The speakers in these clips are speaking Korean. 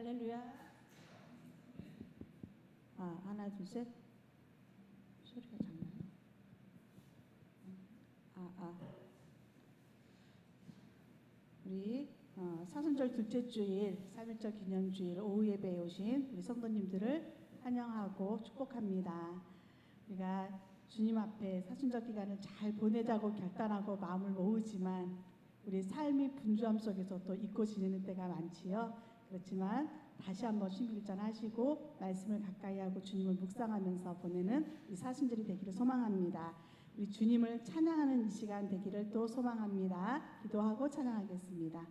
할렐루야. 하나, 둘, 셋. 소리가 작나요? 우리 사순절 둘째 주일, 3.1절 기념주일 오후 예배에 오신 우리 성도님들을 환영하고 축복합니다. 우리가 주님 앞에 사순절 기간을 잘 보내자고 결단하고 마음을 모으지만 우리 삶이 분주함 속에서 또 잊고 지내는 때가 많지요. 그렇지만 다시 한번 신길전 하시고 말씀을 가까이 하고 주님을 묵상하면서 보내는 이 사순절이 되기를 소망합니다. 우리 주님을 찬양하는 이 시간 되기를 또 소망합니다. 기도하고 찬양하겠습니다.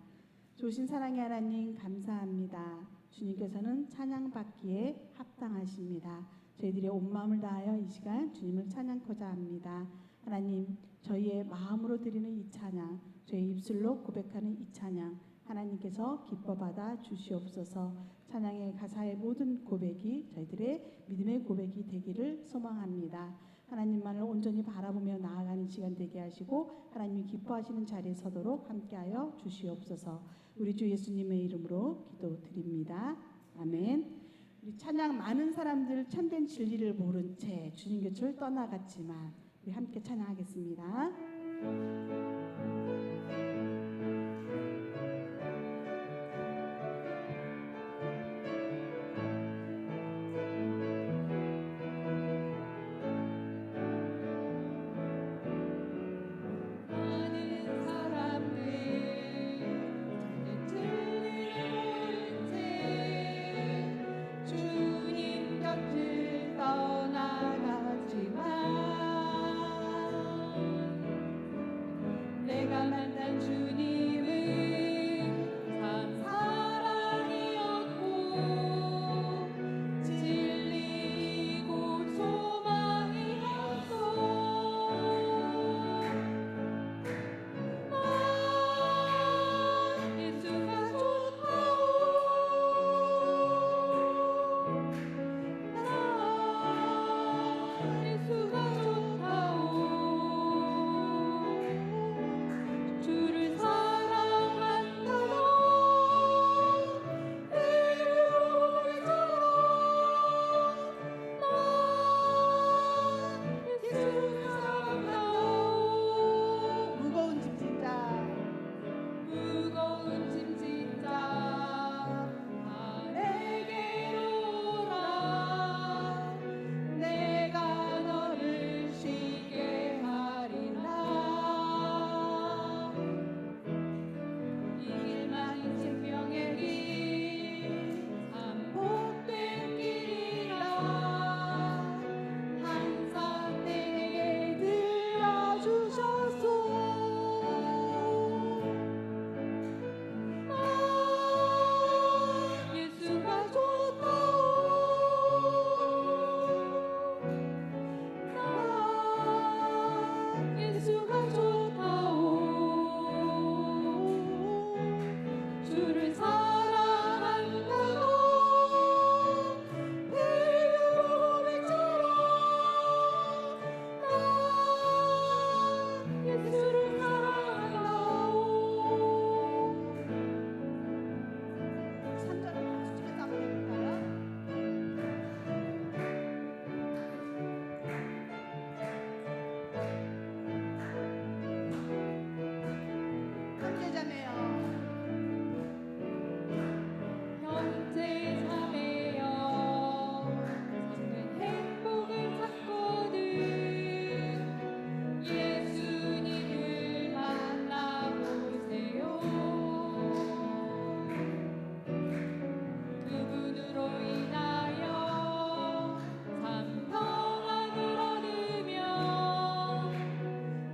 좋으신 사랑의 하나님 감사합니다. 주님께서는 찬양받기에 합당하십니다. 저희들이 온 마음을 다하여 이 시간 주님을 찬양코자 합니다. 하나님, 저희의 마음으로 드리는 이 찬양, 저희 입술로 고백하는 이 찬양, 하나님께서 기뻐받아 주시옵소서. 찬양의 가사의 모든 고백이 저희들의 믿음의 고백이 되기를 소망합니다. 하나님만을 온전히 바라보며 나아가는 시간 되게 하시고 하나님이 기뻐하시는 자리에 서도록 함께하여 주시옵소서. 우리 주 예수님의 이름으로 기도드립니다. 아멘. 우리 찬양 많은 사람들 참된 진리를 모른 채 주님 곁을 떠나갔지만 우리 함께 찬양하겠습니다.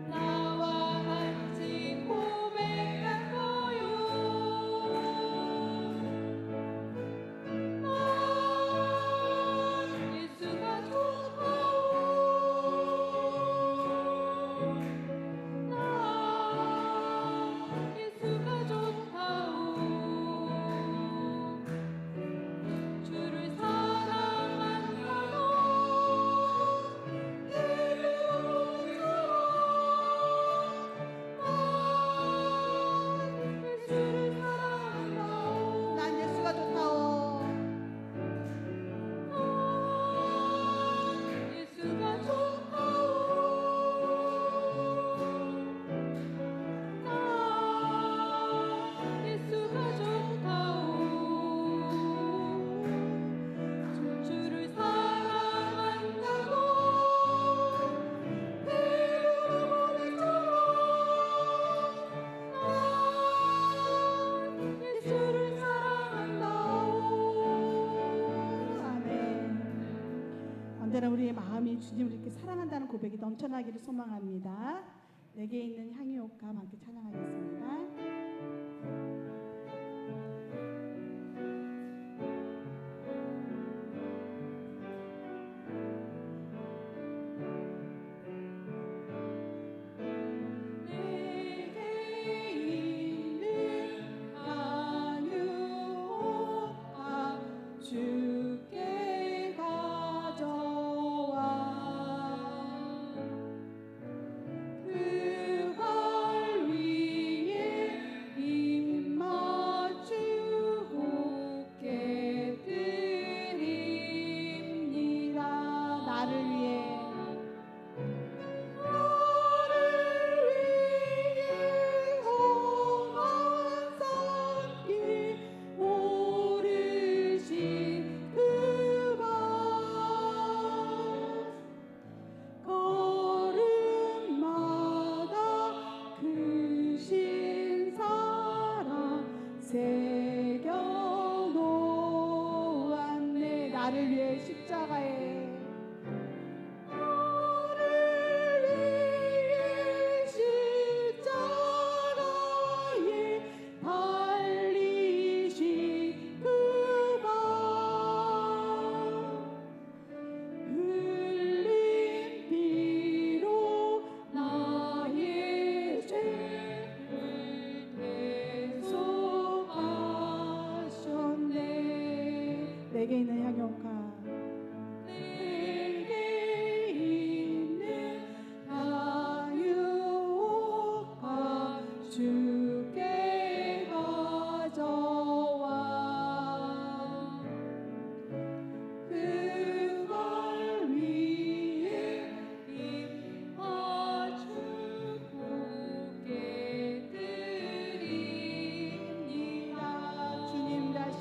나와 같이 고백하고 마음이 주님을 이렇게 사랑한다는 고백이 넘쳐나기를 소망합니다. 내게 있는 향유옥과 함께 찬양하겠습니다. 새겨놓았네. 나를 위해 십자가에 내게 있는 향유옥과 내게 있는 향유옥과 주께 가져와 그걸 위해 입 맞추고 깨드립니다. 주님 다시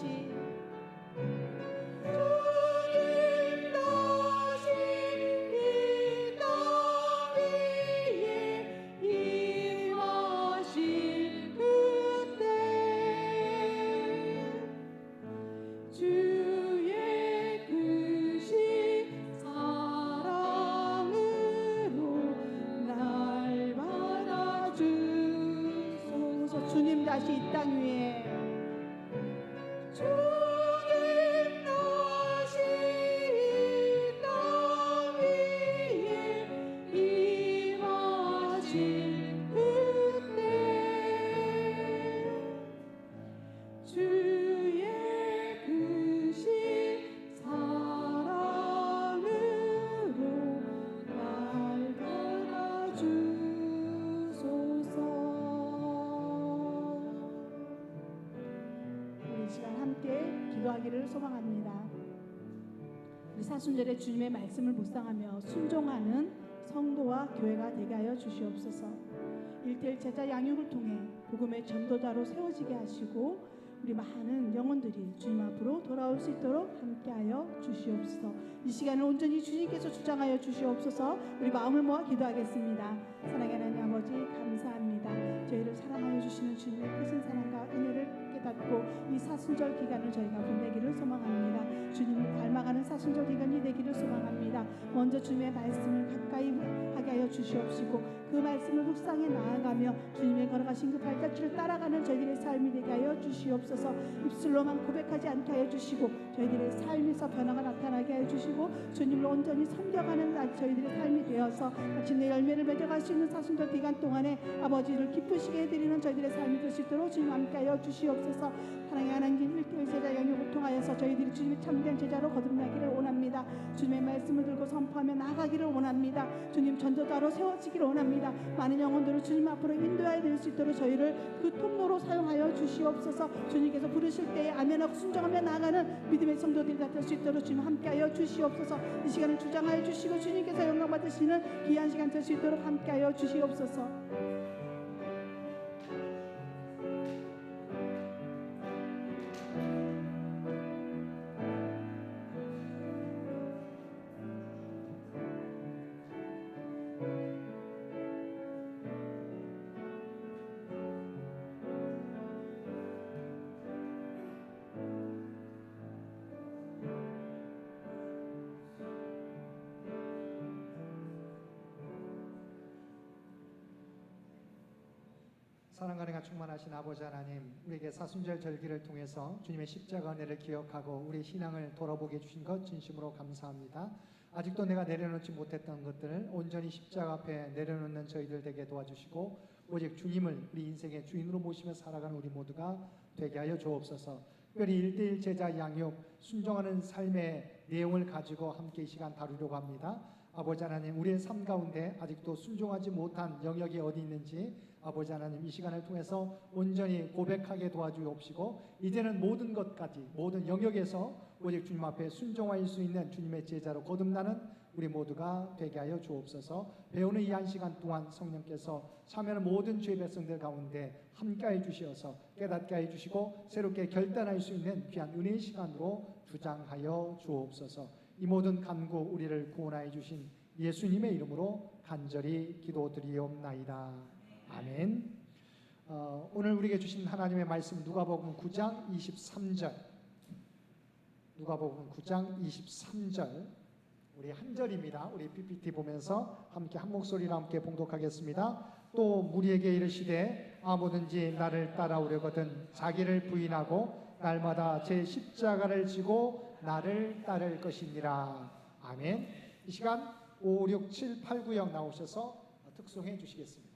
주님 다시 이 땅 위에 주님 다시 이 땅 위에 임하신 그때 주의 크신 사랑으로 날 받아주소서. 시간 함께 기도하기를 소망합니다. 우리 사순절에 주님의 말씀을 묵상하며 순종하는 성도와 교회가 되게 하여 주시옵소서. 일대일 제자 양육을 통해 복음의 전도자로 세워지게 하시고 우리 많은 영혼들이 주님 앞으로 돌아올 수 있도록 함께하여 주시옵소서. 이 시간을 온전히 주님께서 주장하여 주시옵소서. 우리 마음을 모아 기도하겠습니다. 사랑의 하나님 아버지 감사합니다. 저희를 사랑하여 주시는 주님의 크신 사랑과 은혜를 깨닫고 이 사순절 기간을 저희가 보내기를 소망합니다. 주님을 닮아가는 사순절 기간이 되기를 소망합니다. 먼저 주님의 말씀을 가까이 하게 하여 주시옵시고 그 말씀을 묵상해 나아가며 주님의 걸어가신 그 발자취를 따라가는 저희들의 삶이 되게 하여 주시옵소서. 입술로만 고백하지 않게 하여 주시고 저희들의 삶에서 변화가 나타나게 하여 주시고 주님을 온전히 섬겨가는 저희들의 삶이 되어서 마침내 열매를 맺어갈 수 있는 사순절 기간 동안에 아버지를 기쁘시게 해드리는 저희들의 삶이 될 수 있도록 주님 함께 하여 주시옵소서. 사랑의 하나님 일대일 제자 영역을 통하여서 저희들이 주님의 참된 제자로 거듭나기를 원합니다. 주님의 말씀을 들고 선포하며 나아가기를 원합니다. 주님 전도자로 세워지기를 원합니다. 많은 영혼들을 주님 앞으로 인도하여 될 수 있도록 저희를 그 통로로 사용하여 주시옵소서. 주님께서 부르실 때에 아멘하고 순종하며 나아가는 믿음의 성도들이 될 수 있도록 주님 함께하여 주시옵소서. 이 시간을 주장하여 주시고 주님께서 영광 받으시는 귀한 시간 될 수 있도록 함께하여 주시옵소서. 사랑과 은혜가 충만하신 아버지 하나님, 우리에게 사순절 절기를 통해서 주님의 십자가 은혜를 기억하고 우리 신앙을 돌아보게 해주신 것 진심으로 감사합니다. 아직도 내가 내려놓지 못했던 것들을 온전히 십자가 앞에 내려놓는 저희들 되게 도와주시고 오직 주님을 우리 인생의 주인으로 모시며 살아가는 우리 모두가 되게 하여 주옵소서. 특별히 1:1 제자 양육 순종하는 삶의 내용을 가지고 함께 이 시간 다루려고 합니다. 아버지 하나님, 우리의 삶 가운데 아직도 순종하지 못한 영역이 어디 있는지 아버지 하나님 이 시간을 통해서 온전히 고백하게 도와주옵시고 이제는 모든 것까지 모든 영역에서 오직 주님 앞에 순종할 수 있는 주님의 제자로 거듭나는 우리 모두가 되게 하여 주옵소서. 배우는 이 한 시간 동안 성령께서 참여하는 모든 주의 백성들 가운데 함께해 주시어서 깨닫게 해 주시고 새롭게 결단할 수 있는 귀한 은혜의 시간으로 주장하여 주옵소서. 이 모든 간구 우리를 구원하여 주신 예수님의 이름으로 간절히 기도드리옵나이다. 아멘. 오늘 우리에게 주신 하나님의 말씀 누가복음 9장 23절. 누가복음 9장 23절. 우리 한 절입니다. 우리 PPT 보면서 함께 한 목소리로 함께 봉독하겠습니다. 또 무리에게 이르시되 아무든지 나를 따라오려거든 자기를 부인하고 날마다 제 십자가를 지고 나를 따를 것이니라. 아멘. 이 시간 5, 6, 7, 8, 9형 나오셔서 특송해 주시겠습니다.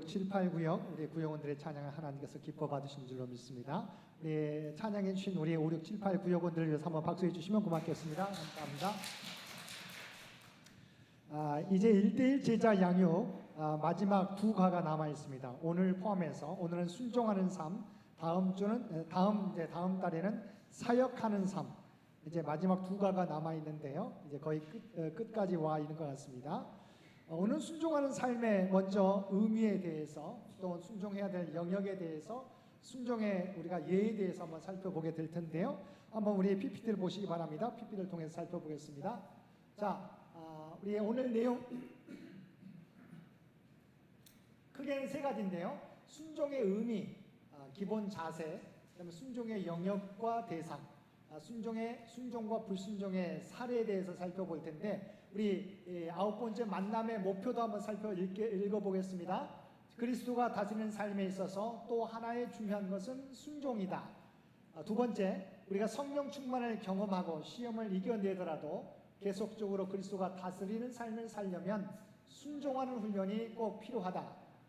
7, 8 구역 우리 구역원들의 찬양을 하나님께서 기뻐 받으신 줄로 믿습니다. 찬양해 주신 우리 5, 6, 7, 8 구역원들을 위해서 한번 박수해 주시면 고맙겠습니다. 감사합니다. 이제 1대1 제자 양육 마지막 두 가가 남아 있습니다. 오늘 포함해서 오늘은 순종하는 삶, 다음 달에는 사역하는 삶. 이제 마지막 두 가가 남아 있는데요. 이제 거의 끝까지 와 있는 것 같습니다. 오늘 순종하는 삶의 먼저 의미에 대해서 또 순종해야 될 영역에 대해서 순종의 우리가 예에 대해서 한번 살펴보게 될 텐데요. 한번 우리 PPT를 보시기 바랍니다. PPT를 통해서 살펴보겠습니다. 자, 우리 오늘 내용 크게는 세 가지인데요. 순종의 의미, 기본 자세, 그다음에 순종의 영역과 대상, 순종과 불순종의 사례에 대해서 살펴볼 텐데 우리 9번째 만남의 목표도 한번 읽어보겠습니다. 그리스도가 다스리는 삶에 있어서 또 하나의 중요한 것은 순종이다. 두 번째, 우리가 성령 충만을 경험하고 시험을 이겨내더라도 계속적으로 그리스도가 다스리는 삶을 살려면 순종하는 훈련이 꼭 필요하다.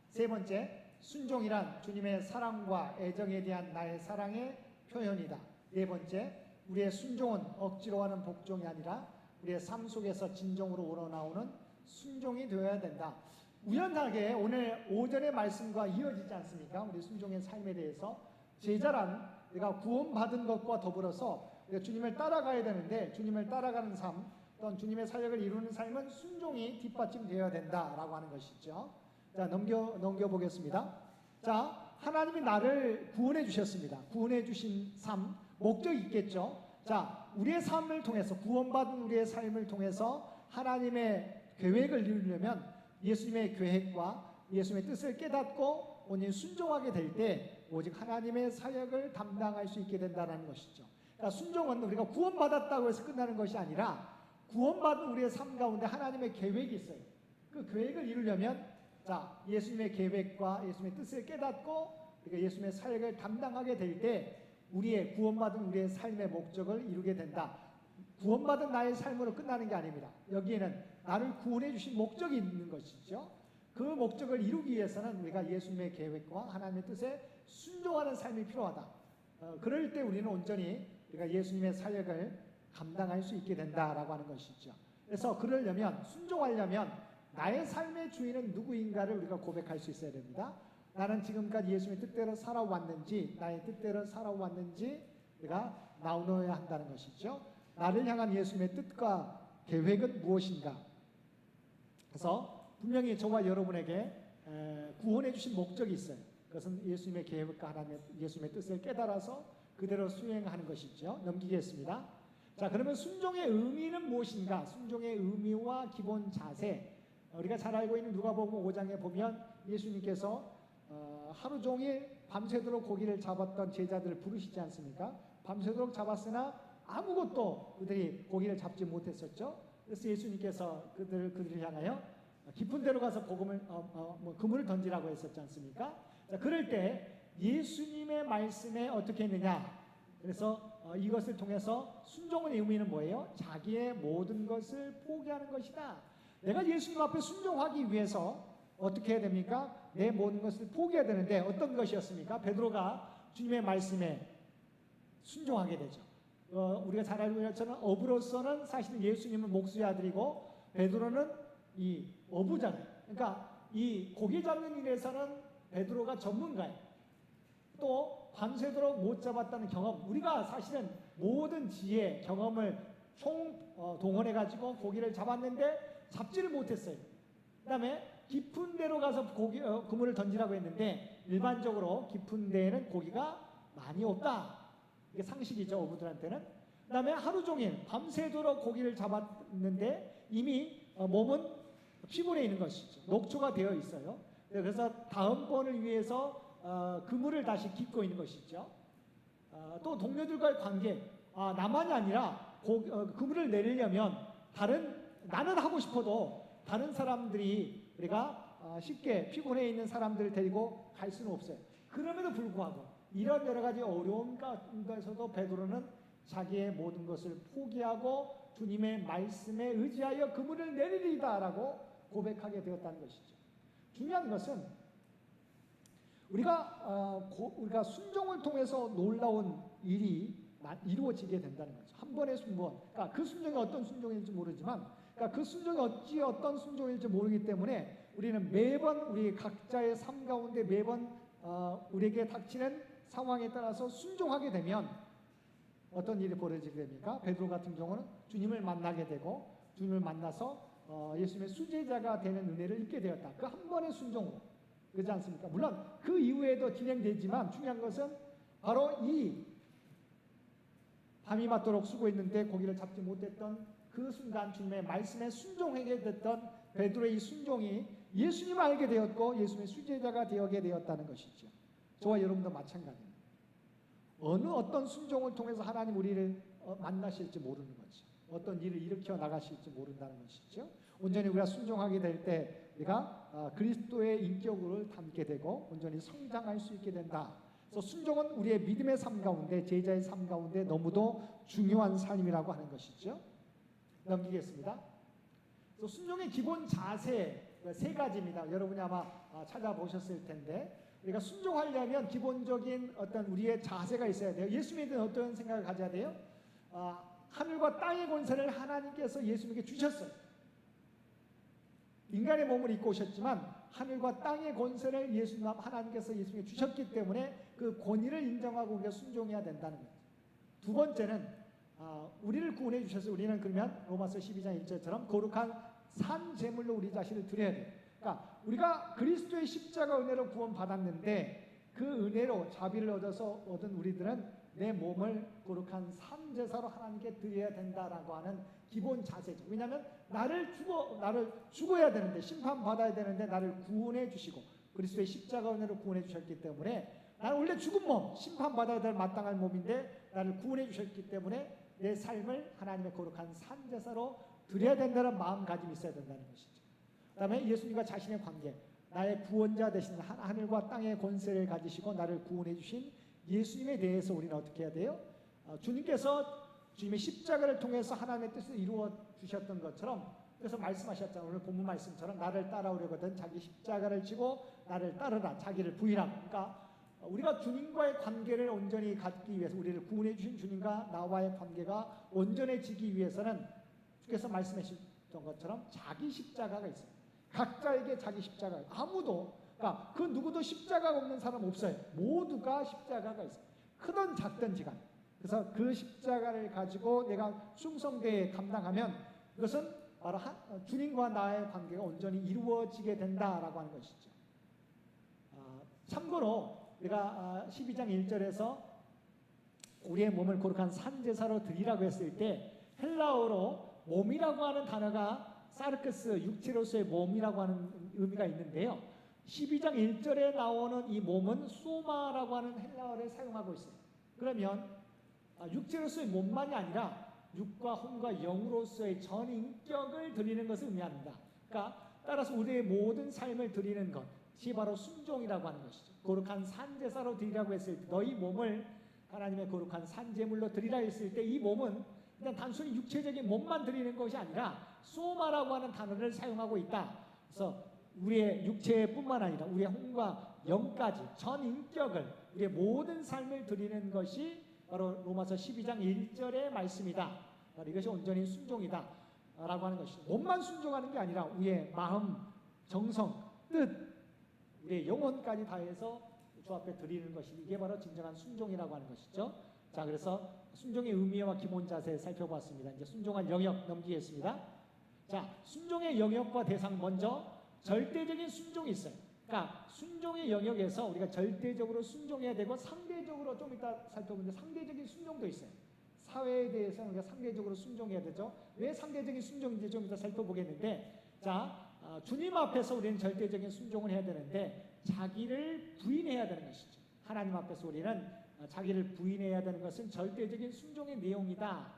세 번째, 순종이란 주님의 사랑과 애정에 대한 나의 사랑의 표현이다. 네 번째, 우리의 순종은 억지로 하는 복종이 아니라 우리의 삶 속에서 진정으로 우러나오는 순종이 되어야 된다. 우연하게 오늘 오전의 말씀과 이어지지 않습니까? 우리 순종의 삶에 대해서 제자란 우리가 구원받은 것과 더불어서 우리가 주님을 따라가야 되는데 주님을 따라가는 삶 또는 주님의 사역을 이루는 삶은 순종이 뒷받침되어야 된다라고 하는 것이죠. 자, 넘겨보겠습니다. 자, 하나님이 나를 구원해 주셨습니다. 구원해 주신 삶, 목적이 있겠죠. 자, 우리의 삶을 통해서 구원받은 우리의 삶을 통해서 하나님의 계획을 이루려면 예수님의 계획과 예수님의 뜻을 깨닫고 온전히 순종하게 될 때 오직 하나님의 사역을 담당할 수 있게 된다는 것이죠. 그러니까 순종은 우리가 구원받았다고 해서 끝나는 것이 아니라 구원받은 우리의 삶 가운데 하나님의 계획이 있어요. 그 계획을 이루려면 자, 예수님의 계획과 예수님의 뜻을 깨닫고 우리가 예수님의 사역을 담당하게 될 때 우리의 구원받은 우리의 삶의 목적을 이루게 된다. 구원받은 나의 삶으로 끝나는 게 아닙니다. 여기에는 나를 구원해 주신 목적이 있는 것이죠. 그 목적을 이루기 위해서는 우리가 예수님의 계획과 하나님의 뜻에 순종하는 삶이 필요하다. 그럴 때 우리는 온전히 우리가 예수님의 사역을 감당할 수 있게 된다라고 하는 것이죠. 그래서 그러려면 순종하려면 나의 삶의 주인은 누구인가를 우리가 고백할 수 있어야 됩니다. 나는 지금까지 예수님의 뜻대로 살아왔는지 나의 뜻대로 살아왔는지 우리가 나누어야 한다는 것이죠. 나를 향한 예수님의 뜻과 계획은 무엇인가? 그래서 분명히 저와 여러분에게 구원해 주신 목적이 있어요. 그것은 예수님의 계획과 하나님의 예수님의 뜻을 깨달아서 그대로 수행하는 것이죠. 넘기겠습니다. 자, 그러면 순종의 의미는 무엇인가? 순종의 의미와 기본 자세. 우리가 잘 알고 있는 누가복음 5장에 보면 예수님께서 하루 종일 밤새도록 고기를 잡았던 제자들을 부르시지 않습니까? 밤새도록 잡았으나 아무것도 그들이 고기를 잡지 못했었죠. 그래서 예수님께서 그들을 향하여 깊은 데로 가서 그물을 던지라고 했었지 않습니까? 자, 그럴 때 예수님의 말씀에 어떻게 했느냐? 그래서 이것을 통해서 순종의 의미는 뭐예요? 자기의 모든 것을 포기하는 것이다. 내가 예수님 앞에 순종하기 위해서 어떻게 해야 됩니까? 내 모든 것을 포기해야 되는데 어떤 것이었습니까? 베드로가 주님의 말씀에 순종하게 되죠. 우리가 잘 알고 있는 것처럼 어부로서는 사실은 예수님은 목수의 아들이고 베드로는 이 어부잖아요. 그러니까 이 고기 잡는 일에서는 베드로가 전문가예요. 또 밤새도록 못 잡았다는 경험, 우리가 사실은 모든 지혜, 경험을 동원해가지고 고기를 잡았는데 잡지를 못했어요. 그 다음에 깊은 데로 가서 그물을 던지라고 했는데 일반적으로 깊은 데에는 고기가 많이 없다. 이게 상식이죠, 어부들한테는. 그 다음에 하루 종일 밤새도록 고기를 잡았는데 이미 몸은 피곤해 있는 것이죠. 녹초가 되어 있어요. 그래서 다음번을 위해서 그물을 다시 깃고 있는 것이죠. 또 동료들과의 관계, 나만이 아니라 그물을 내리려면 나는 하고 싶어도 다른 사람들이 우리가 쉽게 피곤해 있는 사람들을 데리고 갈 수는 없어요. 그럼에도 불구하고 이런 여러 가지 어려움 가운데서도 베드로는 자기의 모든 것을 포기하고 주님의 말씀에 의지하여 그물을 내리리다라고 고백하게 되었다는 것이죠. 중요한 것은 우리가 순종을 통해서 놀라운 일이 이루어지게 된다는 거죠. 한 번의 순종, 그러니까 그 순종이 어떤 순종일지 모르지만, 그러니까 그 순종이 어떤 순종일지 모르기 때문에 우리는 매번 우리 각자의 삶 가운데 매번 우리에게 닥치는 상황에 따라서 순종하게 되면 어떤 일이 벌어지게 됩니까? 베드로 같은 경우는 주님을 만나게 되고 주님을 만나서 예수님의 수제자가 되는 은혜를 입게 되었다. 그 한 번의 순종으로. 그렇지 않습니까? 물론 그 이후에도 진행되지만 중요한 것은 바로 이 밤이 맞도록 수고했는데 고기를 잡지 못했던 그 순간 주님의 말씀에 순종하게 됐던 베드로의 이 순종이 예수님을 알게 되었고 예수님의 수제자가 되게 되었다는 것이죠. 저와 여러분도 마찬가지입니다. 어떤 순종을 통해서 하나님 우리를 만나실지 모르는 거죠. 어떤 일을 일으켜 나가실지 모른다는 것이죠. 온전히 우리가 순종하게 될 때 우리가 그리스도의 인격을 담게 되고 온전히 성장할 수 있게 된다. 그래서 순종은 우리의 믿음의 삶 가운데 제자의 삶 가운데 너무도 중요한 삶이라고 하는 것이죠. 넘기겠습니다. 그래서 순종의 기본 자세 세 가지입니다. 여러분이 아마 찾아보셨을 텐데 우리가 순종하려면 기본적인 어떤 우리의 자세가 있어야 돼요. 예수님에 대한 어떤 생각을 가져야 돼요? 하늘과 땅의 권세를 하나님께서 예수님에게 주셨어요. 인간의 몸을 입고 오셨지만 하늘과 땅의 권세를 하나님께서 예수님에게 주셨기 때문에 그 권위를 인정하고 우리가 순종해야 된다는 거죠. 두 번째는 우리를 구원해 주셔서 우리는 그러면 로마서 12장 1절처럼 거룩한 산 제물로 우리 자신을 드려야 돼요. 그러니까 우리가 그리스도의 십자가 은혜로 구원받았는데 그 은혜로 자비를 얻어서 얻은 우리들은 내 몸을 거룩한 산 제사로 하나님께 드려야 된다라고 하는 기본 자세죠. 왜냐하면 나를 죽어야 되는데 심판받아야 되는데 나를 구원해 주시고 그리스도의 십자가 은혜로 구원해 주셨기 때문에 나는 원래 죽은 몸 심판받아야 될 마땅한 몸인데 나를 구원해 주셨기 때문에 내 삶을 하나님의 거룩한 산 제사로 드려야 된다는 마음가짐이 있어야 된다는 것이죠. 그 다음에 예수님과 자신의 관계 나의 구원자 되신 하늘과 땅의 권세를 가지시고 나를 구원해 주신 예수님에 대해서 우리는 어떻게 해야 돼요? 주님께서 주님의 십자가를 통해서 하나님의 뜻을 이루어 주셨던 것처럼 그래서 말씀하셨잖아요. 오늘 본문 말씀처럼 나를 따라오려거든 자기 십자가를 지고 나를 따르라 자기를 부인하고 그러니까 우리가 주님과의 관계를 온전히 갖기 위해서 우리를 구원해 주신 주님과 나와의 관계가 온전해지기 위해서는 주께서 말씀하셨던 것처럼 자기 십자가가 있어요. 각자에게 자기 십자가 아무도 그러니까 그 누구도 십자가가 없는 사람 없어요. 모두가 십자가가 있어요. 크든 작든 지간. 그래서 그 십자가를 가지고 내가 충성되게 감당하면 그것은 바로 주님과 나의 관계가 온전히 이루어지게 된다라고 하는 것이죠. 참고로 우리가 12장 1절에서 우리의 몸을 거룩한 산제사로 드리라고 했을 때 헬라어로 몸이라고 하는 단어가 사르크스 육체로서의 몸이라고 하는 의미가 있는데요. 12장 1절에 나오는 이 몸은 소마라고 하는 헬라어를 사용하고 있어요. 그러면 육체로서의 몸만이 아니라 육과 혼과 영으로서의 전 인격을 드리는 것을 의미합니다. 그러니까 따라서 우리의 모든 삶을 드리는 것이 바로 순종이라고 하는 것이죠. 거룩한 산제사로 드리라고 했을 때 너희 몸을 하나님의 거룩한 산제물로 드리라 했을 때 이 몸은 그냥 단순히 육체적인 몸만 드리는 것이 아니라 소마라고 하는 단어를 사용하고 있다. 그래서 우리의 육체뿐만 아니라 우리의 혼과 영까지 전 인격을 우리의 모든 삶을 드리는 것이 바로 로마서 12장 1절의 말씀이다. 바로 이것이 온전히 순종이다 라고 하는 것이죠. 몸만 순종하는 게 아니라 우리의 마음, 정성, 뜻, 우리의 영혼까지 다해서 주 앞에 드리는 것이 이게 바로 진정한 순종이라고 하는 것이죠. 자, 그래서 순종의 의미와 기본 자세 살펴봤습니다. 이제 순종할 영역 넘기겠습니다. 자, 순종의 영역과 대상 먼저 절대적인 순종이 있어요. 그러니까 순종의 영역에서 우리가 절대적으로 순종해야 되고 상대적으로 좀 이따 살펴보는데 상대적인 순종도 있어요. 사회에 대해서 우리가 상대적으로 순종해야 되죠. 왜 상대적인 순종인지 좀 이따 살펴보겠는데 자, 주님 앞에서 우리는 절대적인 순종을 해야 되는데 자기를 부인해야 되는 것이죠. 하나님 앞에서 우리는 자기를 부인해야 되는 것은 절대적인 순종의 내용이다.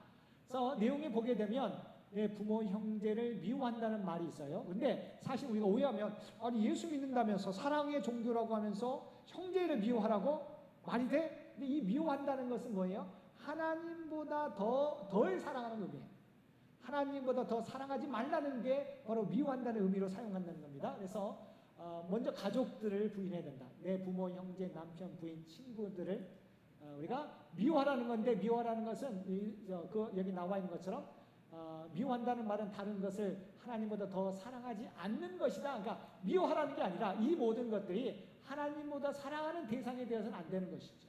그래서 내용에 보게 되면 내 부모 형제를 미워한다는 말이 있어요. 근데 사실 우리가 오해하면 아니 예수 믿는다면서 사랑의 종교라고 하면서 형제를 미워하라고 말이 돼? 근데 이 미워한다는 것은 뭐예요? 하나님보다 덜 사랑하는 의미예요. 하나님보다 더 사랑하지 말라는 게 바로 미워한다는 의미로 사용한다는 겁니다. 그래서 먼저 가족들을 부인해야 된다. 내 부모, 형제, 남편, 부인, 친구들을 우리가 미워하라는 건데, 미워하라는 것은 여기 나와 있는 것처럼 미워한다는 말은 다른 것을 하나님보다 더 사랑하지 않는 것이다. 그러니까 미워하라는 게 아니라 이 모든 것들이 하나님보다 사랑하는 대상이 되어서는 안 되는 것이죠.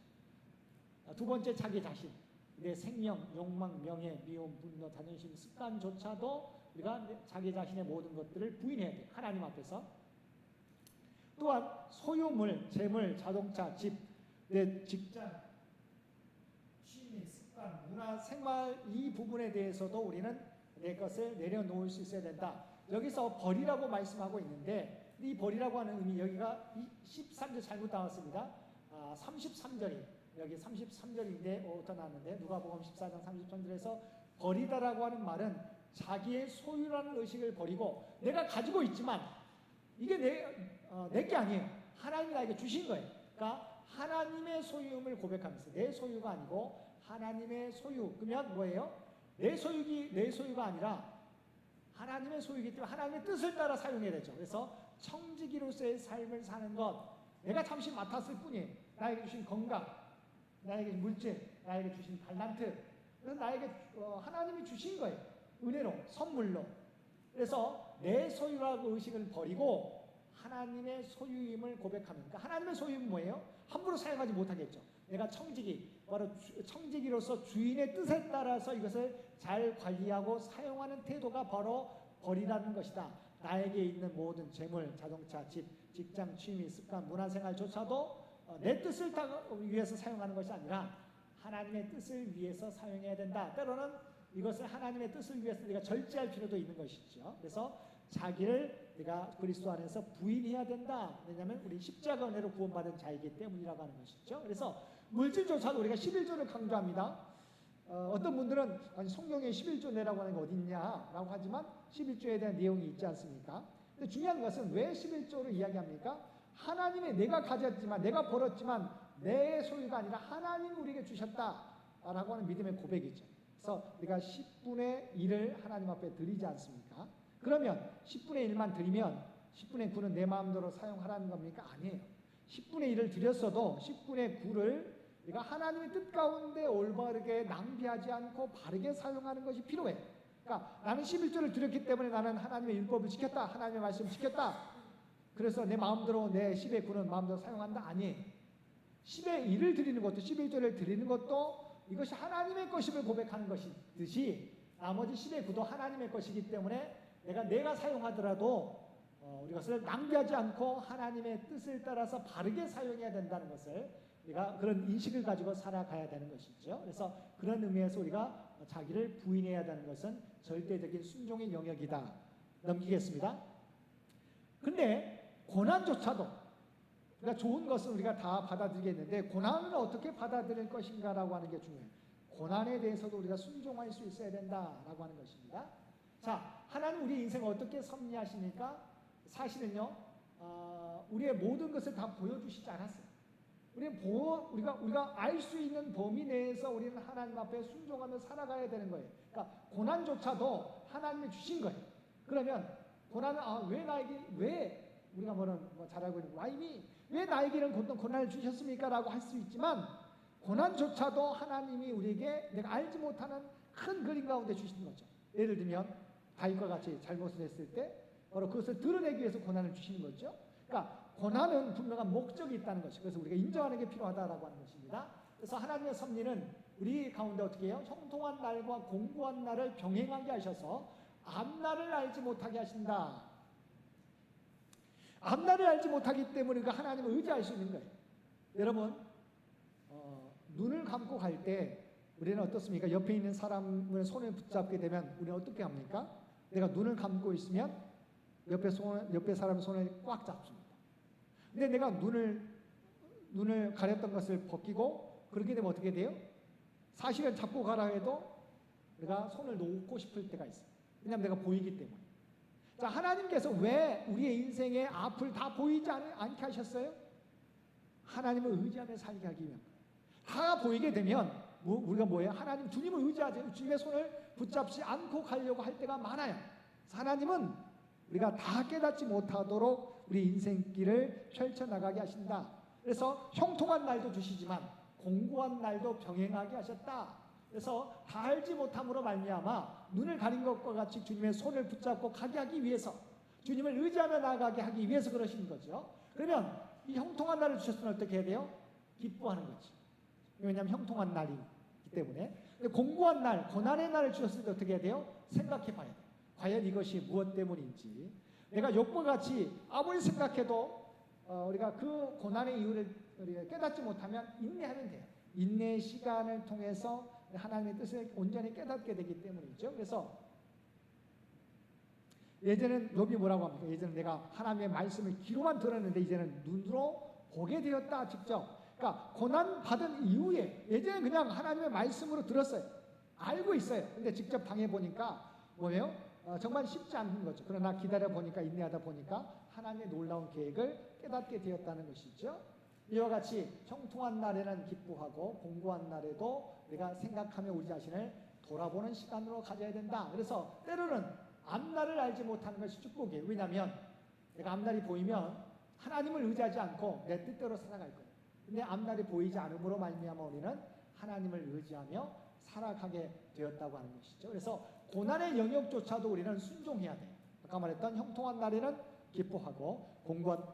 두 번째, 자기 자신. 내 생명, 욕망, 명예, 미움, 분노, 자존심, 습관조차도 우리가 자기 자신의 모든 것들을 부인해야 돼요. 하나님 앞에서. 또한 소유물, 재물, 자동차, 집, 내 직장, 취미, 습관, 문화, 생활 이 부분에 대해서도 우리는 내 것을 내려놓을 수 있어야 된다. 여기서 버리라고 말씀하고 있는데 이 버리라고 하는 의미, 여기가 13절 잘못 나왔습니다. 33절이 여기 33절인데 어디서 나왔는데 누가복음 14장 33절에서 버리다라고 하는 말은 자기의 소유라는 의식을 버리고 내가 가지고 있지만 이게 내게 아니에요. 하나님이 나에게 주신 거예요. 그러니까 하나님의 소유임을 고백하면서 내 소유가 아니고 하나님의 소유. 그러면 뭐예요? 내 소유가 아니라 하나님의 소유이기 때문에 하나님의 뜻을 따라 사용해야 되죠. 그래서 청지기로서의 삶을 사는 것, 내가 잠시 맡았을 뿐이에요. 나에게 주신 건강, 나에게 물질, 나에게 주신 달란트, 그래서 나에게 하나님이 주신 거예요. 은혜로, 선물로. 그래서 내 소유라고 의식을 버리고 하나님의 소유임을 고백하면, 그러니까 하나님의 소유는 뭐예요? 함부로 사용하지 못하겠죠. 내가 청지기, 바로 청지기로서 주인의 뜻에 따라서 이것을 잘 관리하고 사용하는 태도가 바로 버리라는 것이다. 나에게 있는 모든 재물, 자동차, 집, 직장, 취미, 습관, 문화생활조차도 내 뜻을 위해서 사용하는 것이 아니라 하나님의 뜻을 위해서 사용해야 된다. 때로는 이것을 하나님의 뜻을 위해서 우리가 절제할 필요도 있는 것이죠. 그래서 자기를 내가 그리스도 안에서 부인해야 된다. 왜냐하면 우리 십자가 은혜로 구원받은 자이기 때문이라고 하는 것이죠. 그래서 물질조차도 우리가 11조를 강조합니다. 어떤 분들은 아니 성경에 11조 내라고 하는 게 어디 있냐라고 하지만 11조에 대한 내용이 있지 않습니까? 근데 중요한 것은 왜 11조를 이야기합니까? 하나님의 내가 가졌지만 내가 벌었지만 내 소유가 아니라 하나님이 우리에게 주셨다라고 하는 믿음의 고백이죠. 그래서 우리가 10분의 1을 하나님 앞에 드리지 않습니까? 그러면 10분의 1만 드리면 10분의 9는 내 마음대로 사용하라는 겁니까? 아니에요. 10분의 1을 드렸어도 10분의 9를 우리가 하나님의 뜻 가운데 올바르게 낭비하지 않고 바르게 사용하는 것이 필요해. 그러니까 나는 11조를 드렸기 때문에 나는 하나님의 율법을 지켰다. 하나님의 말씀을 지켰다. 그래서 내 마음대로 내 10의 9는 마음대로 사용한다. 아니에요. 10의 1을 드리는 것도 11조를 드리는 것도 이것이 하나님의 것임을 고백하는 것이듯이 나머지 10의 9도 하나님의 것이기 때문에 내가 사용하더라도 우리 것을 낭비하지 않고 하나님의 뜻을 따라서 바르게 사용해야 된다는 것을 우리가 그런 인식을 가지고 살아가야 되는 것이죠. 그래서 그런 의미에서 우리가 자기를 부인해야 되는 것은 절대적인 순종의 영역이다. 넘기겠습니다. 근데 고난조차도 그러니까 좋은 것은 우리가 다 받아들이겠는데 고난은 어떻게 받아들일 것인가라고 하는 게 중요해요. 고난에 대해서도 우리가 순종할 수 있어야 된다라고 하는 것입니다. 자, 하나님 우리 인생을 어떻게 섭리하십니까? 사실은요, 우리의 모든 것을 다 보여주시지 않았어요. 우리가 알 수 있는 범위 내에서 우리는 하나님 앞에 순종하며 살아가야 되는 거예요. 그러니까 고난조차도 하나님이 주신 거예요. 그러면 고난은 왜 우리가 잘 알고 있는 와이미 왜 나에게 이런 고난을 주셨습니까? 라고 할 수 있지만 고난조차도 하나님이 우리에게 내가 알지 못하는 큰 그림 가운데 주시는 거죠. 예를 들면 다윗과 같이 잘못을 했을 때 바로 그것을 드러내기 위해서 고난을 주시는 거죠. 그러니까 고난은 분명한 목적이 있다는 것이 그래서 우리가 인정하는 게 필요하다라고 하는 것입니다. 그래서 하나님의 섭리는 우리 가운데 어떻게 해요? 형통한 날과 공고한 날을 병행하게 하셔서 앞날을 알지 못하게 하신다. 앞날을 알지 못하기 때문에 그 하나님을 의지할 수 있는 거예요. 여러분 눈을 감고 갈 때 우리는 어떻습니까? 옆에 있는 사람을 손을 붙잡게 되면 우리는 어떻게 합니까? 내가 눈을 감고 있으면 옆에 사람의 손을 꽉 잡습니다. 근데 내가 눈을 가렸던 것을 벗기고 그렇게 되면 어떻게 돼요? 사실은 잡고 가라 해도 내가 손을 놓고 싶을 때가 있어요. 왜냐하면 내가 보이기 때문에. 자, 하나님께서 왜 우리의 인생의 앞을 다 보이지 않게 하셨어요? 하나님을 의지하며 살게 하기 위한 거예요. 다 보이게 되면 우리가 뭐예요? 하나님 주님을 의지하죠. 주님의 손을 붙잡지 않고 가려고 할 때가 많아요. 하나님은 우리가 다 깨닫지 못하도록 우리 인생길을 펼쳐나가게 하신다. 그래서 형통한 날도 주시지만 공고한 날도 병행하게 하셨다. 그래서 다 알지 못함으로 말미암아 눈을 가린 것과 같이 주님의 손을 붙잡고 가게 하기 위해서, 주님을 의지하며 나아가게 하기 위해서 그러신 거죠. 그러면 이 형통한 날을 주셨으면 어떻게 해야 돼요? 기뻐하는 거지. 왜냐하면 형통한 날이기 때문에. 근데 공고한 날, 고난의 날을 주셨을 때 어떻게 해야 돼요? 생각해 봐야 돼요. 과연 이것이 무엇 때문인지. 내가 욕과 같이 아무리 생각해도 우리가 그 고난의 이유를 우리가 깨닫지 못하면 인내하면 돼요. 인내의 시간을 통해서 하나님의 뜻을 온전히 깨닫게 되기 때문이죠. 그래서 예전에는 욥이 뭐라고 합니까? 예전에 내가 하나님의 말씀을 귀로만 들었는데 이제는 눈으로 보게 되었다, 직접. 그러니까 고난 받은 이후에, 예전에 그냥 하나님의 말씀으로 들었어요. 알고 있어요. 근데 직접 당해 보니까 뭐예요? 정말 쉽지 않은 거죠. 그러나 기다려 보니까, 인내하다 보니까 하나님의 놀라운 계획을 깨닫게 되었다는 것이죠. 이와 같이 형통한 날에는 기뻐하고 공고한 날에도 우리가 생각하며 우리 자신을 돌아보는 시간으로 가져야 된다. 그래서 때로는 앞날을 알지 못하는 것이 축복이에요. 왜냐하면 내가 앞날이 보이면 하나님을 의지하지 않고 내 뜻대로 살아갈 거예요. 근데 앞날이 보이지 않음으로 말미암아 우리는 하나님을 의지하며 살아가게 되었다고 하는 것이죠. 그래서 고난의 영역조차도 우리는 순종해야 돼요. 아까 말했던 형통한 날에는 기뻐하고 공고한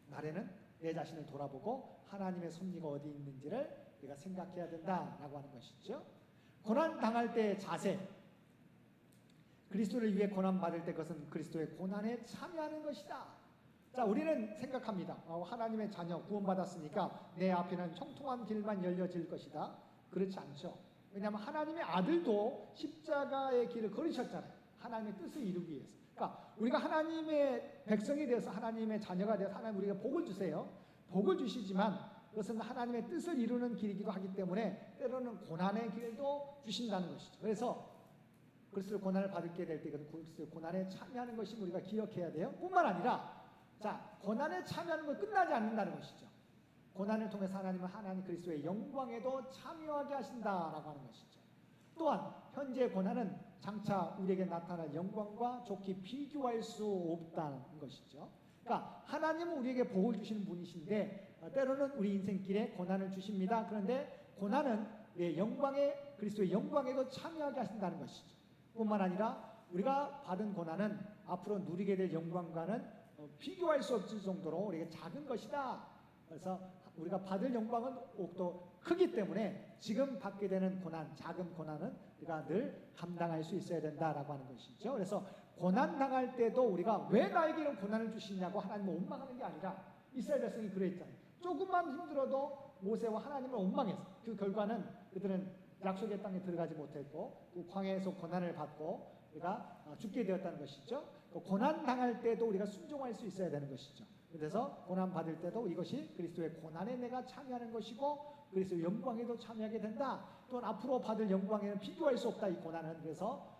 날에는 내 자신을 돌아보고 하나님의 섭리가 어디 있는지를 우리가 생각해야 된다라고 하는 것이죠. 고난 당할 때의 자세, 그리스도를 위해 고난 받을 때 그것은 그리스도의 고난에 참여하는 것이다. 자, 우리는 생각합니다. 하나님의 자녀 구원받았으니까 내 앞에는 형통한 길만 열려질 것이다. 그렇지 않죠. 왜냐하면 하나님의 아들도 십자가의 길을 걸으셨잖아요. 하나님의 뜻을 이루기 위해서. 그러니까 우리가 하나님의 백성이 되어서 하나님의 자녀가 되어서 하나님 우리가 복을 주세요. 복을 주시지만 그것은 하나님의 뜻을 이루는 길이기도 하기 때문에 때로는 고난의 길도 주신다는 것이죠. 그래서 그리스도의 고난을 받게 될 때 그리스도의 고난에 참여하는 것이 우리가 기억해야 돼요. 뿐만 아니라 자, 고난에 참여하는 건 끝나지 않는다는 것이죠. 고난을 통해서 하나님 그리스도의 영광에도 참여하게 하신다라고 하는 것이죠. 또한 현재 고난은 장차 우리에게 나타날 영광과 좋게 비교할 수 없다는 것이죠. 그러니까 하나님은 우리에게 복을 주시는 분이신데 때로는 우리 인생길에 고난을 주십니다. 그런데 고난은 영광에, 그리스도의 영광에도 참여하게 하신다는 것이죠. 뿐만 아니라 우리가 받은 고난은 앞으로 누리게 될 영광과는 비교할 수 없을 정도로 우리에게 작은 것이다. 그래서 우리가 받을 영광은 또 크기 때문에 지금 받게 되는 고난, 작은 고난은 우리가 늘 감당할 수 있어야 된다라고 하는 것이죠. 그래서 고난 당할 때도 우리가 왜 나에게 이런 고난을 주시냐고 하나님을 원망하는 게 아니라 이스라엘 백성이 그랬잖아요. 조금만 힘들어도 모세와 하나님을 원망했어. 그 결과는 그들은 약속의 땅에 들어가지 못했고 그 광야에서 고난을 받고 우리가 죽게 되었다는 것이죠. 고난 당할 때도 우리가 순종할 수 있어야 되는 것이죠. 그래서 고난 받을 때도 이것이 그리스도의 고난에 내가 참여하는 것이고 그리스도의 영광에도 참여하게 된다. 또한 앞으로 받을 영광에는 비교할 수 없다. 이 고난은. 그래서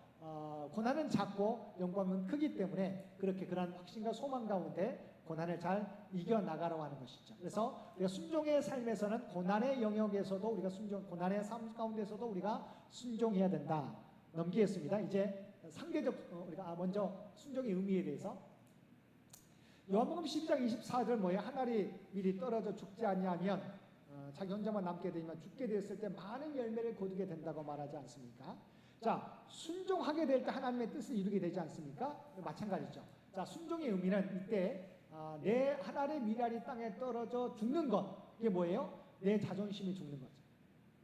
고난은 작고 영광은 크기 때문에 그렇게 그러한 확신과 소망 가운데 고난을 잘 이겨나가려고 하는 것이죠. 그래서 우리가 순종의 삶에서는 고난의 영역에서도 우리가 고난의 삶 가운데서도 우리가 순종해야 된다. 넘기겠습니다. 이제 상대적 우리가 먼저 순종의 의미에 대해서 요한복음 12장 24절 뭐예요? 한 알이 미리 떨어져 죽지 아니하면 자기 혼자만 남게 되면 죽게 되었을 때 많은 열매를 거두게 된다고 말하지 않습니까? 자, 순종하게 될 때 하나님의 뜻을 이루게 되지 않습니까? 마찬가지죠. 자, 순종의 의미는 이때 내 한 알의 밀알이 땅에 떨어져 죽는 것, 이게 뭐예요? 내 자존심이 죽는 거죠.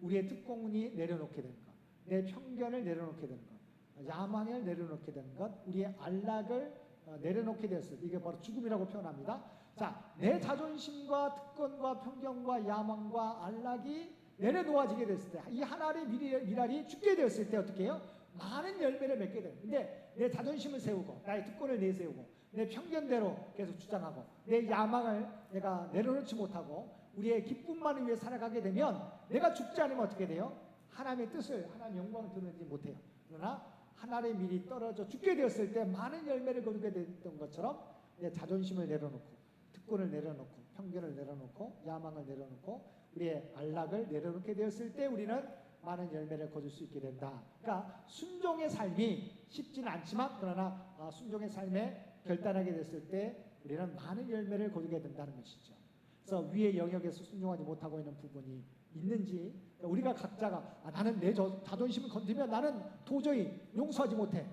우리의 특권이 내려놓게 되는 것, 내 편견을 내려놓게 되는 것, 야망을 내려놓게 되는 것, 우리의 안락을 내려놓게 되었을 때 이게 바로 죽음이라고 표현합니다. 자, 내 자존심과 특권과 편견과 야망과 안락이 내려놓아지게 됐을 때 이 한 알의 밀알이 죽게 되었을 때 어떻게 해요? 많은 열매를 맺게 돼요. 근데 내 자존심을 세우고 나의 특권을 내세우고 내 편견대로 계속 주장하고 내 야망을 내가 내려놓지 못하고 우리의 기쁨만을 위해 살아가게 되면 내가 죽지 않으면 어떻게 돼요? 하나님의 뜻을, 하나님의 영광을 드러내지 못해요. 그러나 한 알의 밀이 떨어져 죽게 되었을 때 많은 열매를 거두게 됐던 것처럼 내 자존심을 내려놓고 특권을 내려놓고 편견을 내려놓고 야망을 내려놓고 우리의 안락을 내려놓게 되었을 때 우리는 많은 열매를 거둘 수 있게 된다. 그러니까 순종의 삶이 쉽지는 않지만 그러나 순종의 삶에 결단하게 됐을 때 우리는 많은 열매를 거두게 된다는 것이죠. 그래서 위의 영역에서 순종하지 못하고 있는 부분이 있는지 우리가 각자가 나는 내 자존심을 건드리면 나는 도저히 용서하지 못해.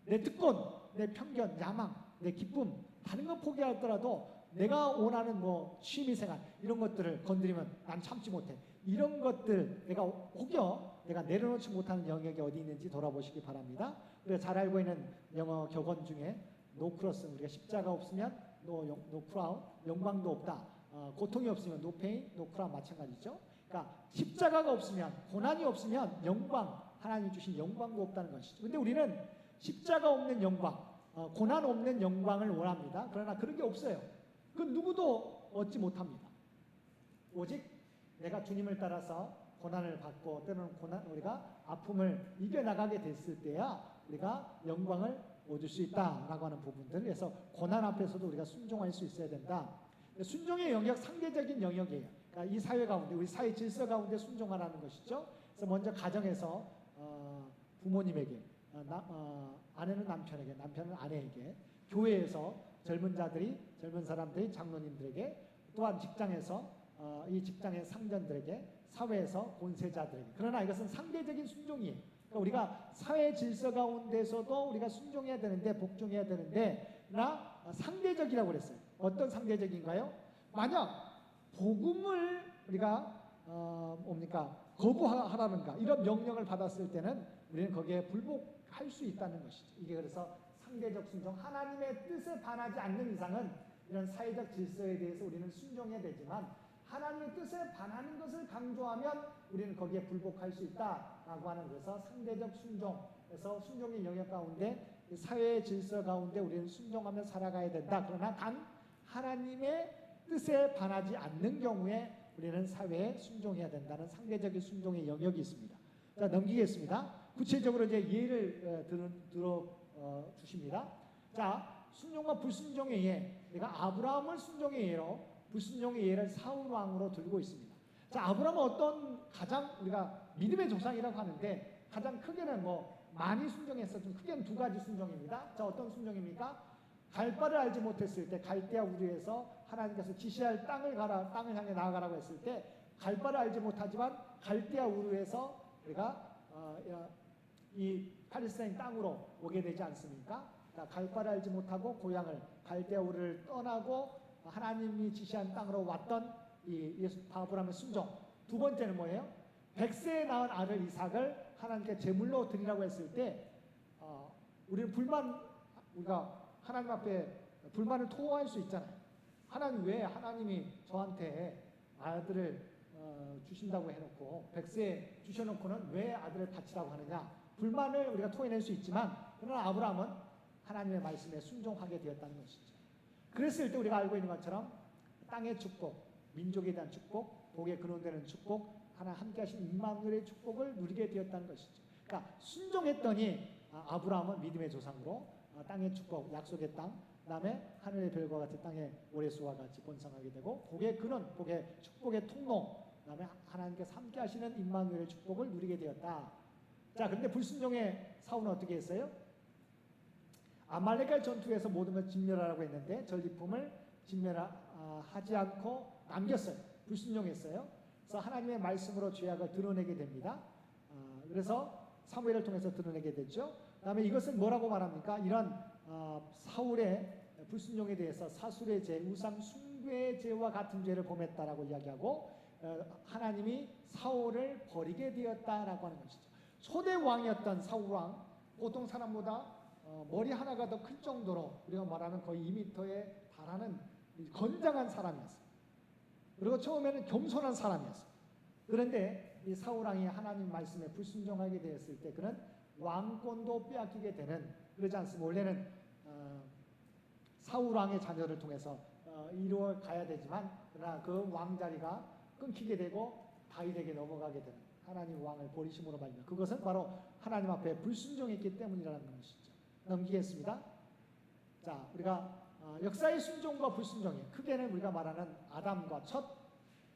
내 특권, 내 편견, 야망, 내 기쁨 다른 건 포기하더라도 내가 원하는 뭐 취미생활 이런 것들을 건드리면 난 참지 못해. 이런 것들 내가 혹여 내가 내려놓지 못하는 영역이 어디 있는지 돌아보시기 바랍니다. 우리가 잘 알고 있는 영어 격언 중에 no cross, 우리가 십자가 없으면 no crown, 영광도 없다. 고통이 없으면 no pain, no crown 마찬가지죠. 그러니까 십자가가 없으면, 고난이 없으면 영광, 하나님 주신 영광도 없다는 것이죠. 근데 우리는 십자가 없는 영광, 고난 없는 영광을 원합니다. 그러나 그런 게 없어요. 그 누구도 얻지 못합니다. 오직 내가 주님을 따라서 고난을 받고 때로는 우리가 아픔을 이겨나가게 됐을 때야 우리가 영광을 얻을 수 있다라고 하는 부분들. 그래서 고난 앞에서도 우리가 순종할 수 있어야 된다. 순종의 영역, 상대적인 영역이에요. 그러니까 이 사회 가운데, 우리 사회 질서 가운데 순종하라는 것이죠. 그래서 먼저 가정에서 부모님에게, 아내는 남편에게, 남편은 아내에게, 교회에서 젊은 사람들이 장로님들에게, 또한 직장에서 이 직장의 상전들에게, 사회에서 권세자들에게. 그러나 이것은 상대적인 순종이에요. 그러니까 우리가 사회 질서 가운데서도 우리가 순종해야 되는데, 복종해야 되는데, 나 상대적이라고 그랬어요. 어떤 상대적인가요? 만약 복음을 우리가 거부하라는가 이런 명령을 받았을 때는 우리는 거기에 불복할 수 있다는 것이죠. 이게 그래서 상대적 순종, 하나님의 뜻에 반하지 않는 이상은 이런 사회적 질서에 대해서 우리는 순종해야 되지만 하나님의 뜻에 반하는 것을 강조하면 우리는 거기에 불복할 수 있다라고 하는, 그래서 상대적 순종, 그래서 순종의 영역 가운데 사회의 질서 가운데 우리는 순종하며 살아가야 된다. 그러나 단 하나님의 뜻에 반하지 않는 경우에 우리는 사회에 순종해야 된다는 상대적인 순종의 영역이 있습니다. 자, 넘기겠습니다. 구체적으로 이제 예를 들어 주십니다. 자, 순종과 불순종의 예. 내가 아브라함을 순종의 예로, 불순종의 예를 사울 왕으로 들고 있습니다. 자, 아브라함은 어떤 가장 우리가 믿음의 조상이라고 하는데 가장 크게는 많이 순종했어. 좀 크게는 두 가지 순종입니다. 자, 어떤 순종입니까? 갈 바를 알지 못했을 때 갈대아 우르에서 하나님께서 지시할 땅을 향해 나아가라고 했을 때 갈 바를 알지 못하지만 갈대아 우르에서 우리가 이 팔레스타인 땅으로 오게 되지 않습니까? 갈 바를 알지 못하고 고향을 갈대아 우르를 떠나고 하나님이 지시한 땅으로 왔던 이 아브라함의 순종. 두 번째는 뭐예요? 100세에 낳은 아들 이삭을 하나님께 제물로 드리라고 했을 때 우리는 우리가 하나님 앞에 불만을 토로할 수 있잖아요. 하나님, 왜 하나님이 저한테 아들을 주신다고 해놓고 100세 주셔놓고는 왜 아들을 바치라고 하느냐, 불만을 우리가 토해낼 수 있지만, 그러나 아브라함은 하나님의 말씀에 순종하게 되었다는 것이죠. 그랬을 때 우리가 알고 있는 것처럼 땅의 축복, 민족에 대한 축복, 복의 근원되는 축복, 하나님 함께 하신 임마누엘의 축복을 누리게 되었다는 것이죠. 그러니까 순종했더니 아브라함은 믿음의 조상으로 땅의 축복, 약속의 땅, 그 다음에 하늘의 별과 같은 땅의 오레수와 같이 번성하게 되고, 복의 근원, 복의 축복의 통로, 그 다음에 하나님께서 함께 하시는 임마누엘의 축복을 누리게 되었다. 자, 근데 불순종의 사울은 어떻게 했어요? 아말렉과의 전투에서 모든 걸 진멸하라고 했는데 전리품을 진멸하지 않고 남겼어요. 불순종했어요. 그래서 하나님의 말씀으로 죄악을 드러내게 됩니다. 그래서 사무엘을 통해서 드러내게 됐죠. 그 다음에 이것은 뭐라고 말합니까? 이런 사울의 불순종에 대해서 사술의 죄, 우상 숭배의 죄와 같은 죄를 범했다라고 이야기하고, 하나님이 사울을 버리게 되었다라고 하는 것이죠. 초대 왕이었던 사울 왕, 보통 사람보다 머리 하나가 더 클 정도로 우리가 말하는 거의 2m에 달하는 건장한 사람이었어요. 그리고 처음에는 겸손한 사람이었어요. 그런데 이 사울 왕이 하나님 말씀에 불순종하게 되었을 때 그는 왕권도 빼앗기게 되는, 그러지 않습니까? 원래는 사울 왕의 자녀를 통해서 이루어 가야 되지만, 그러나 그 왕자리가 끊기게 되고 다윗에게 넘어가게 되는, 하나님 왕을 버리심으로 말미암아, 그것은 바로 하나님 앞에 불순종했기 때문이라는 것이죠. 넘기겠습니다. 자, 우리가 역사의 순종과 불순종이 크게는 우리가 말하는 아담과 첫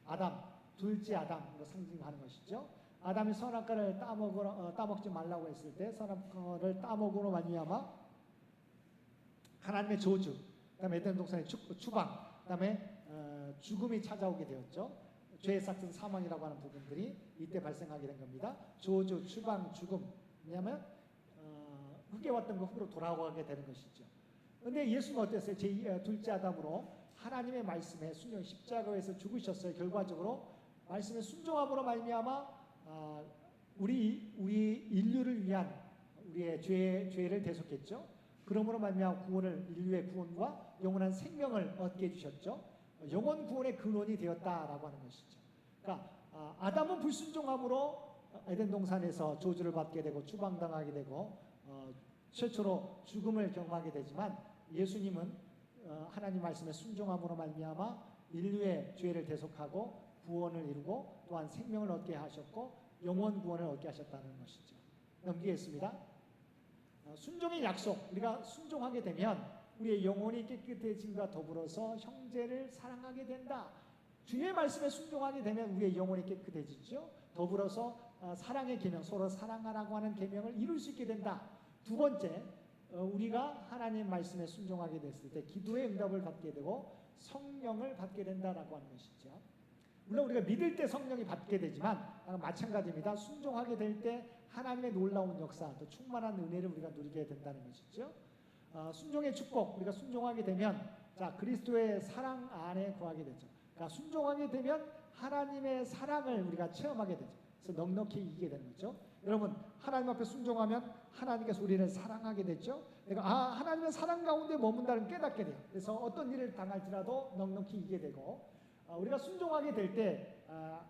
아담, 둘째 아담으로 상징하는 것이죠. 아담이 선악과를 따먹지 말라고 했을 때 선악과를 따먹으로 말미암아 하나님의 저주, 그다음에 에덴 동산의 추방, 그다음에 죽음이 찾아오게 되었죠. 죄의 삭은 사망이라고 하는 부분들이 이때 발생하게 된 겁니다. 저주, 추방, 죽음. 왜냐하면 흙에 왔던 거 흙으로 돌아가게 되는 것이죠. 그런데 예수는 어땠어요? 둘째 아담으로 하나님의 말씀에 순종, 십자가에서 죽으셨어요. 결과적으로 말씀에 순종함으로 말미암아 우리 인류를 위한 우리의 죄를 대속했죠. 그러므로 말미암아 인류의 구원과 영원한 생명을 얻게 해주셨죠. 영원 구원의 근원이 되었다라고 하는 것이죠. 그러니까 아담은 불순종함으로 에덴 동산에서 저주를 받게 되고 추방당하게 되고 최초로 죽음을 경험하게 되지만 예수님은 하나님 말씀에 순종함으로 말미암아 인류의 죄를 대속하고 구원을 이루고 또한 생명을 얻게 하셨고 영원 구원을 얻게 하셨다는 것이죠. 넘기겠습니다. 순종의 약속, 우리가 순종하게 되면 우리의 영혼이 깨끗해짐과 더불어서 형제를 사랑하게 된다. 주의 말씀에 순종하게 되면 우리의 영혼이 깨끗해지죠. 더불어서 사랑의 계명, 서로 사랑하라고 하는 계명을 이룰 수 있게 된다. 두 번째, 우리가 하나님 말씀에 순종하게 됐을 때 기도의 응답을 받게 되고 성령을 받게 된다라고 하는 것이죠. 물론 우리가 믿을 때 성령이 받게 되지만 마찬가지입니다. 순종하게 될 때 하나님의 놀라운 역사, 또 충만한 은혜를 우리가 누리게 된다는 것이죠. 순종의 축복, 우리가 순종하게 되면 그리스도의 사랑 안에 거하게 되죠. 그러니까 순종하게 되면 하나님의 사랑을 우리가 체험하게 되죠. 그래서 넉넉히 이기게 되는 거죠. 여러분, 하나님 앞에 순종하면 하나님께서 우리를 사랑하게 됐죠. 그러니까 하나님의 사랑 가운데 머문다는 깨닫게 돼요. 그래서 어떤 일을 당할지라도 넉넉히 이기게 되고 우리가 순종하게 될 때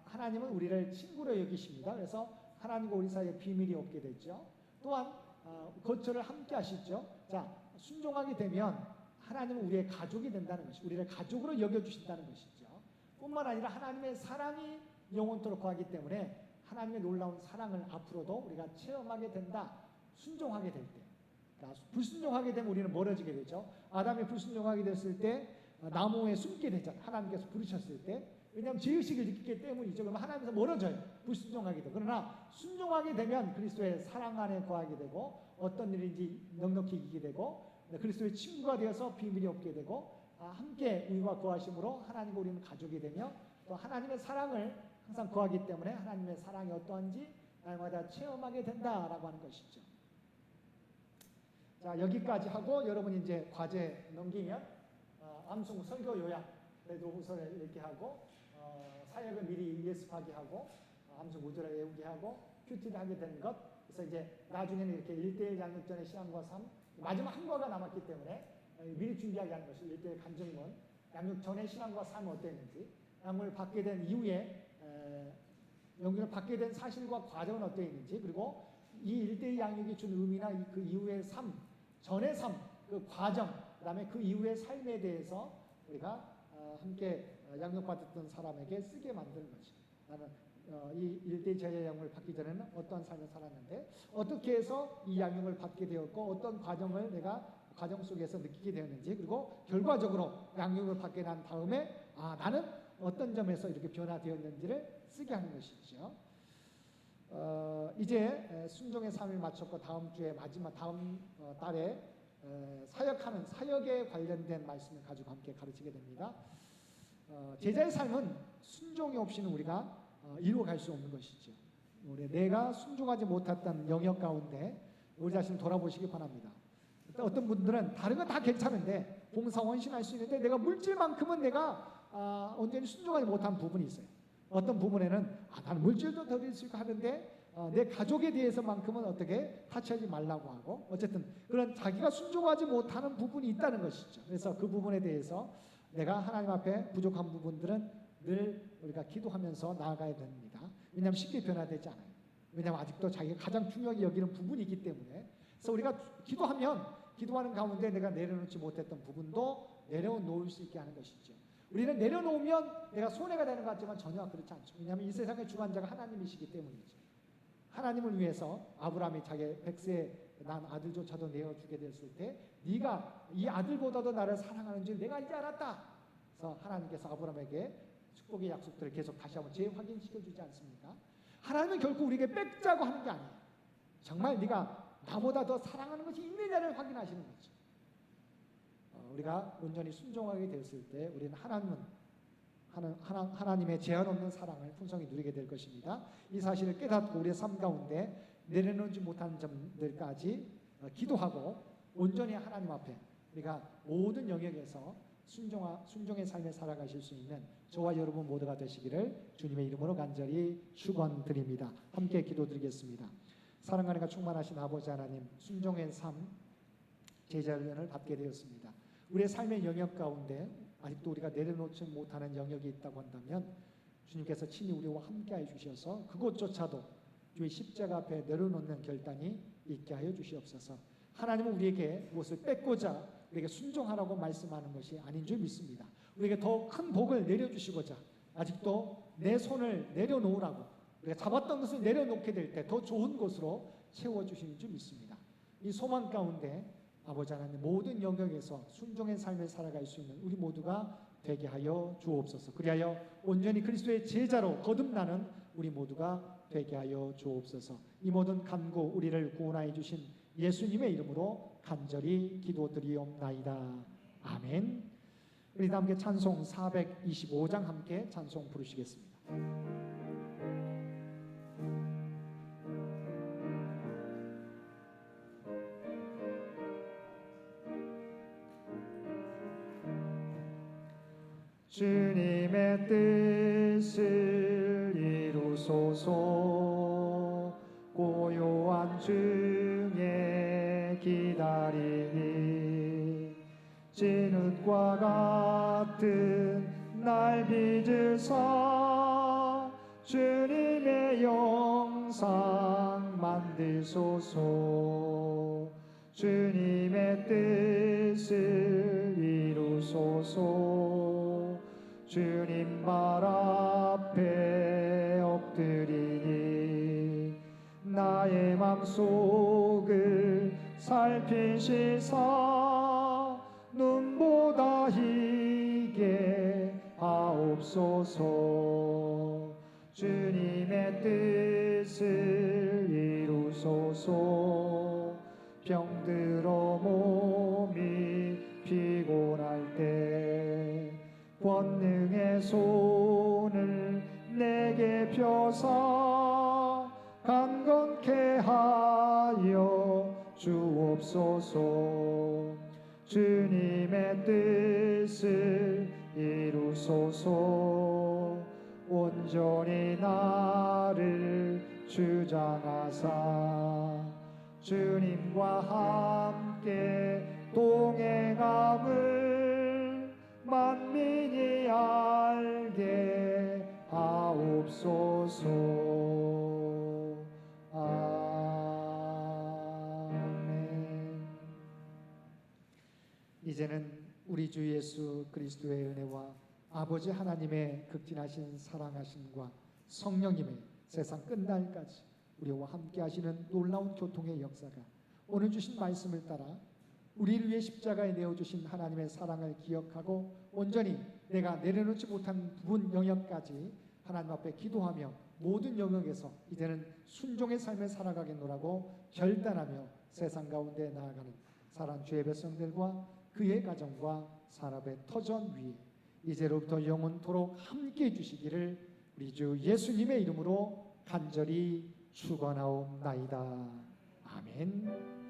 하나님은 우리를 친구로 여기십니다. 그래서 하나님과 우리 사이에 비밀이 없게 됐죠. 또한 거처를 함께 하시죠. 순종하게 되면 하나님은 우리의 가족이 된다는 것이, 우리를 가족으로 여겨주신다는 것이죠. 뿐만 아니라 하나님의 사랑이 영원토록 거하기 때문에 하나님의 놀라운 사랑을 앞으로도 우리가 체험하게 된다. 순종하게 될 때. 불순종하게 되면 우리는 멀어지게 되죠. 아담이 불순종하게 됐을 때 나무에 숨게 되잖아요. 하나님께서 부르셨을 때. 왜냐하면 죄의식을 느끼기 때문이죠. 그러면 하나님께서 멀어져요. 불순종하게 되고. 그러나 순종하게 되면 그리스도의 사랑 안에 거하게 되고 어떤 일인지 넉넉히 이기게 되고 그리스도의 친구가 되어서 비밀이 없게 되고 함께 우리와 거하심으로 하나님과 우리는 가족이 되며 또 하나님의 사랑을 항상 거하기 때문에 하나님의 사랑이 어떠한지 날마다 체험하게 된다라고 하는 것이죠. 여기까지 하고 여러분이 이제 과제 넘기면 암송 설교 요약, 베드로후서를 읽게 하고 사역을 미리 예습하게 하고 암송 구절을 외우게 하고 큐티를 하게 되는 것. 그래서 이제 나중에는 이렇게 1대1 양육전의 신앙과 삶 마지막 한 과가 남았기 때문에 미리 준비하게 하는 것이 1대1 간증문, 양육 전의 신앙과 삶은 어땠는지, 양육을 받게 된 이후에 양육을 받게 된 사실과 과정은 어떠했는지, 그리고 이 1대1 양육이 준 의미나 그 이후의 삶, 전의 삶, 그 과정, 그 다음에 그 이후의 삶에 대해서 우리가 함께 양육받았던 사람에게 쓰게 만드는 거지. 나는 이 1대1 제자 양육을 받기 전에는 어떠한 삶을 살았는데 어떻게 해서 이 양육을 받게 되었고 어떤 과정을 내가 과정 속에서 느끼게 되었는지, 그리고 결과적으로 양육을 받게 난 다음에 나는 어떤 점에서 이렇게 변화되었는지를 쓰게 하는 것이죠. 이제 순종의 삶을 마쳤고 다음 주에 다음 달에 사역하는 사역에 관련된 말씀을 가지고 함께 가르치게 됩니다. 제자의 삶은 순종이 없이는 우리가 이루어갈 수 없는 것이죠. 내가 순종하지 못했던 영역 가운데 우리 자신을 돌아보시기 바랍니다. 어떤 분들은 다른 건 다 괜찮은데 봉사 헌신할 수 있는데 내가 물질만큼은 내가 온전히 순종하지 못한 부분이 있어요. 어떤 부분에는 나는 물질도 드릴 수 있고 하는데 내 가족에 대해서만큼은 어떻게 타치하지 말라고 하고, 어쨌든 그런 자기가 순종하지 못하는 부분이 있다는 것이죠. 그래서 그 부분에 대해서 내가 하나님 앞에 부족한 부분들은 늘 우리가 기도하면서 나아가야 됩니다. 왜냐하면 쉽게 변화되지 않아요. 왜냐하면 아직도 자기가 가장 중요하게 여기는 부분이기 때문에. 그래서 우리가 기도하는 가운데 내가 내려놓지 못했던 부분도 내려놓을 수 있게 하는 것이죠. 우리는 내려놓으면 내가 손해가 되는 것 같지만 전혀 그렇지 않죠. 왜냐하면 이 세상의 주관자가 하나님이시기 때문이죠. 하나님을 위해서 아브라함이 자기 100세에 난 아들조차도 내어주게 됐을 때 네가 이 아들보다도 나를 사랑하는 줄 내가 이제 알았다. 그래서 하나님께서 아브라함에게 축복의 약속들을 계속 다시 한번 재확인시켜주지 않습니까? 하나님은 결코 우리에게 뺏자고 하는 게 아니에요. 정말 네가 나보다 더 사랑하는 것이 있느냐를 확인하시는 거죠. 우리가 온전히 순종하게 되었을 때 우리는 하나님의 제한 없는 사랑을 풍성히 누리게 될 것입니다. 이 사실을 깨닫고 우리의 삶 가운데 내려놓지 못한 점들까지 기도하고 온전히 하나님 앞에 우리가 모든 영역에서 순종의 삶을 살아가실 수 있는 저와 여러분 모두가 되시기를 주님의 이름으로 간절히 축원드립니다. 함께 기도드리겠습니다. 사랑하는 가 충만하신 아버지 하나님, 순종의 삶 제자훈련을 받게 되었습니다. 우리의 삶의 영역 가운데 아직도 우리가 내려놓지 못하는 영역이 있다고 한다면 주님께서 친히 우리와 함께하여 주셔서 그것조차도 주의 십자가 앞에 내려놓는 결단이 있게 하여 주시옵소서. 하나님은 우리에게 무엇을 뺏고자 우리에게 순종하라고 말씀하는 것이 아닌 줄 믿습니다. 우리에게 더 큰 복을 내려주시고자 아직도 내 손을 내려놓으라고 우리가 잡았던 것을 내려놓게 될 때 더 좋은 곳으로 채워주시는 줄 믿습니다. 이 소망 가운데 아버지 하나님 모든 영역에서 순종의 삶을 살아갈 수 있는 우리 모두가 되게 하여 주옵소서. 그리하여 온전히 그리스도의 제자로 거듭나는 우리 모두가 되게 하여 주옵소서. 이 모든 간구 우리를 구원하여 주신 예수님의 이름으로 간절히 기도드리옵나이다. 아멘. 우리 다 함께 찬송 425장 함께 찬송 부르시겠습니다. 주님의 뜻을 이루소서. 고요한 중에 기다리니 진흙과 같은 날 빚으사 주님의 영상 만들소서. 주님의 뜻을 이루소서. 주님 발 앞에 엎드리니 나의 맘속을 살피시사 눈보다 희게 하옵소서. 주님의 뜻을 이루소서. 병들어 몸이 피곤할 때 권능의 손을 내게 펴사 강건케 하여 주옵소서. 주님의 뜻을 이루소서. 온전히 나를 주장하사 주님과 함께 동행함을 만민이 알게 하옵소서. 아멘. 이제는 우리 주 예수 그리스도의 은혜와 아버지 하나님의 극진하신 사랑하심과 성령님의 세상 끝날까지 우리와 함께 하시는 놀라운 교통의 역사가 오늘 주신 말씀을 따라 우리를 위해 십자가에 내어주신 하나님의 사랑을 기억하고 온전히 내가 내려놓지 못한 부분 영역까지 하나님 앞에 기도하며 모든 영역에서 이제는 순종의 삶을 살아가겠노라고 결단하며 세상 가운데 나아가는 사랑하는 주의 백성들과 그의 가정과 산업의 터전 위에 이제로부터 영원토록 함께 해주시기를 우리 주 예수님의 이름으로 간절히 축원하옵나이다. 아멘.